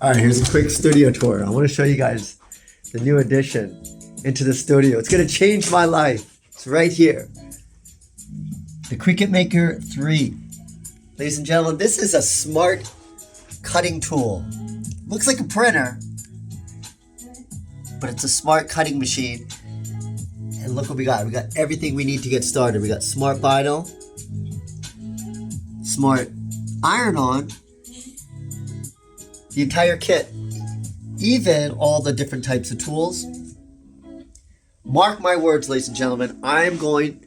All right, here's a quick studio tour. I want to show you guys the new addition into the studio. It's going to change my life. It's right here. The Cricut Maker 3. Ladies and gentlemen, this is a smart cutting tool. Looks like a printer, but it's a smart cutting machine. And look what we got. We got everything we need to get started. We got smart vinyl, smart iron-on, the entire kit, even all the different types of tools. Mark my words, ladies and gentlemen, I am going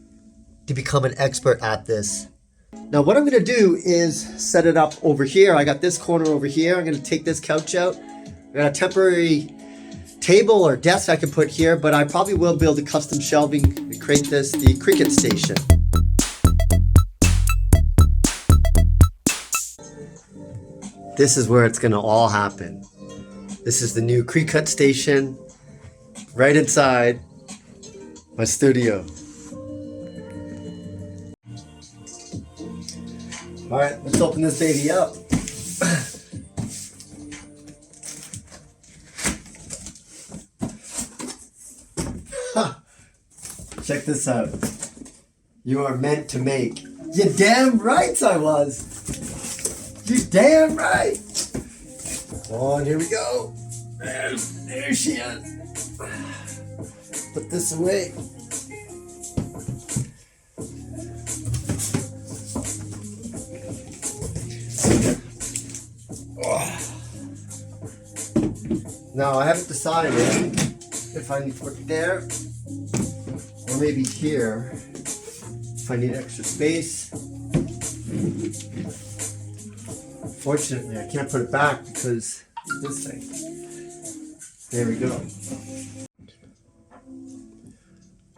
to become an expert at this. Now what I'm going to do is set it up over here. I got this corner over here. I'm going to take this couch out. I got a temporary table or desk I can put here, but I probably will build a custom shelving and create this, the Cricut station. This is where it's going to all happen. This is the new Cricut station right inside my studio. All right, let's open this baby up. Check this out. You are meant to make. You damn right I was. You damn right. Oh, and here we go. There she is. Put this away. Now I haven't decided if I need to put it there or maybe here if I need extra space. Fortunately, I can't put it back because this thing. There we go.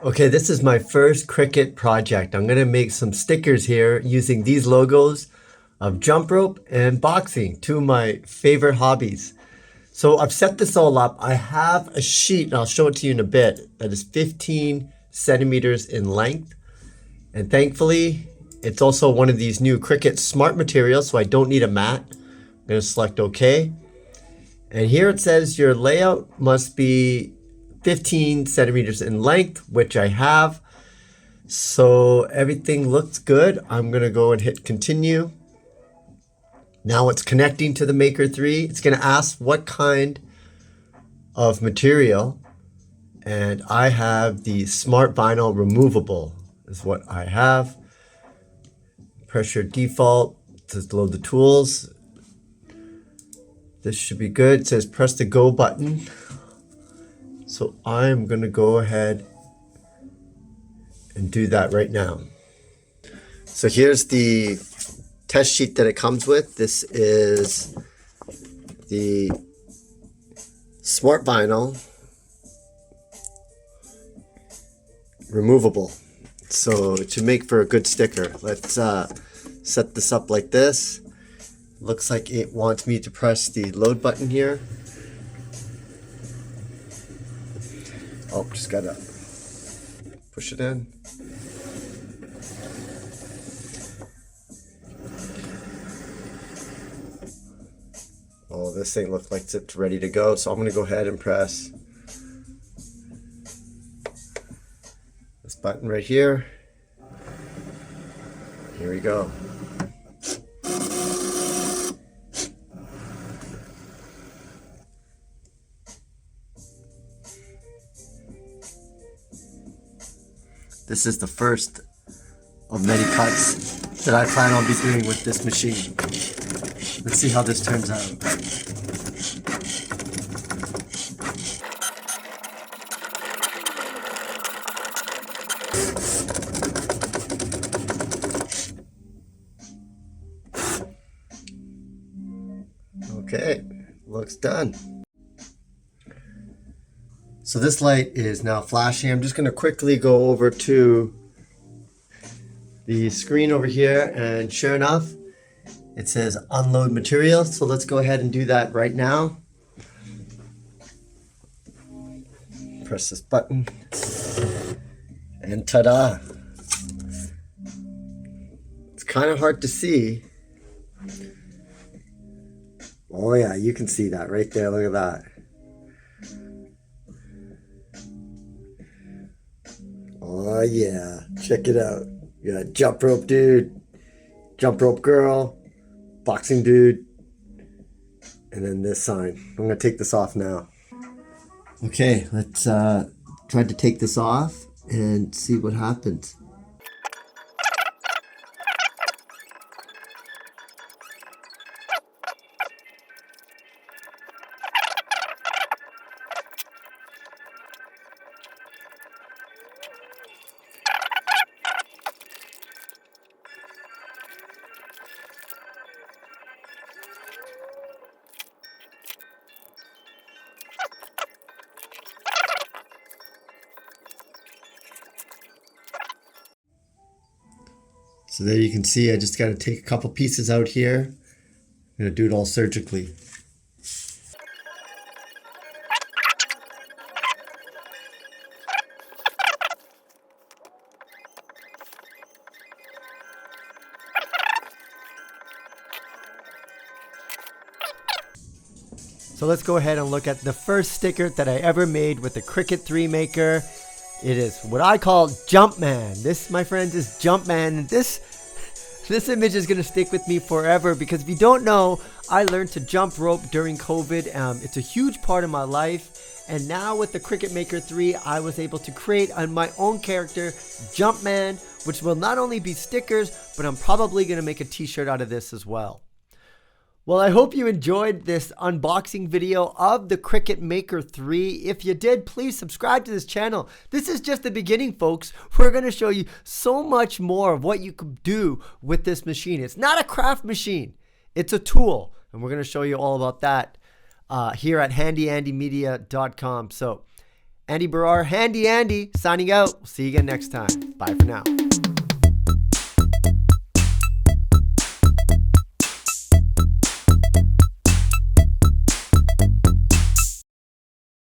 Okay, this is my first Cricut project. I'm gonna make some stickers here using these logos of jump rope and boxing, two of my favorite hobbies. So I've set this all up. I have a sheet, and I'll show it to you in a bit, that is 15 centimeters in length. And thankfully, it's also one of these new Cricut Smart materials, so I don't need a mat. I'm gonna select OK. And here it says your layout must be 15 centimeters in length, which I have. So everything looks good. I'm gonna go and hit continue. Now it's connecting to the Maker 3. It's gonna ask what kind of material. And I have the Smart Vinyl Removable is what I have. Press your default to load the tools. This should be good. It says press the go button. So I'm gonna go ahead and do that right now. So here's the test sheet that it comes with. This is the Smart Vinyl Removable. So it should make for a good sticker. Let's set this up like this. Looks like it wants me to press the load button here. Oh, just gotta push it in. Oh, this thing looks like it's ready to go. So I'm gonna go ahead and press this button right here. Here we go. This is the first of many cuts that I plan on be doing with this machine. Let's see how this turns out. Okay, looks done. So this light is now flashing. I'm just going to quickly go over to the screen over here, and sure enough, it says unload material. So let's go ahead and do that right now. Press this button and ta-da! It's kind of hard to see Oh yeah, you can see that right there. Look at that. Oh yeah, check it out. You got jump rope dude, jump rope girl, boxing dude, and then this sign. I'm gonna take this off now. Okay, let's try to take this off and see what happens. So there you can see I just got to take a couple pieces out here. I'm going to do it all surgically. So let's go ahead and look at the first sticker that I ever made with the Cricut 3 Maker. It is what I call Jumpman. This, my friends, is Jumpman. This image is going to stick with me forever because if you don't know, I learned to jump rope during COVID. It's a huge part of my life. And now with the Cricut Maker 3, I was able to create my own character, Jumpman, which will not only be stickers, but I'm probably going to make a t-shirt out of this as well. Well, I hope you enjoyed this unboxing video of the Cricut Maker 3. If you did, please subscribe to this channel. This is just the beginning, folks. We're going to show you so much more of what you could do with this machine. It's not a craft machine. It's a tool. And we're going to show you all about that here at handyandymedia.com. So, Andy Baryer, Handy Andy, signing out. See you again next time. Bye for now.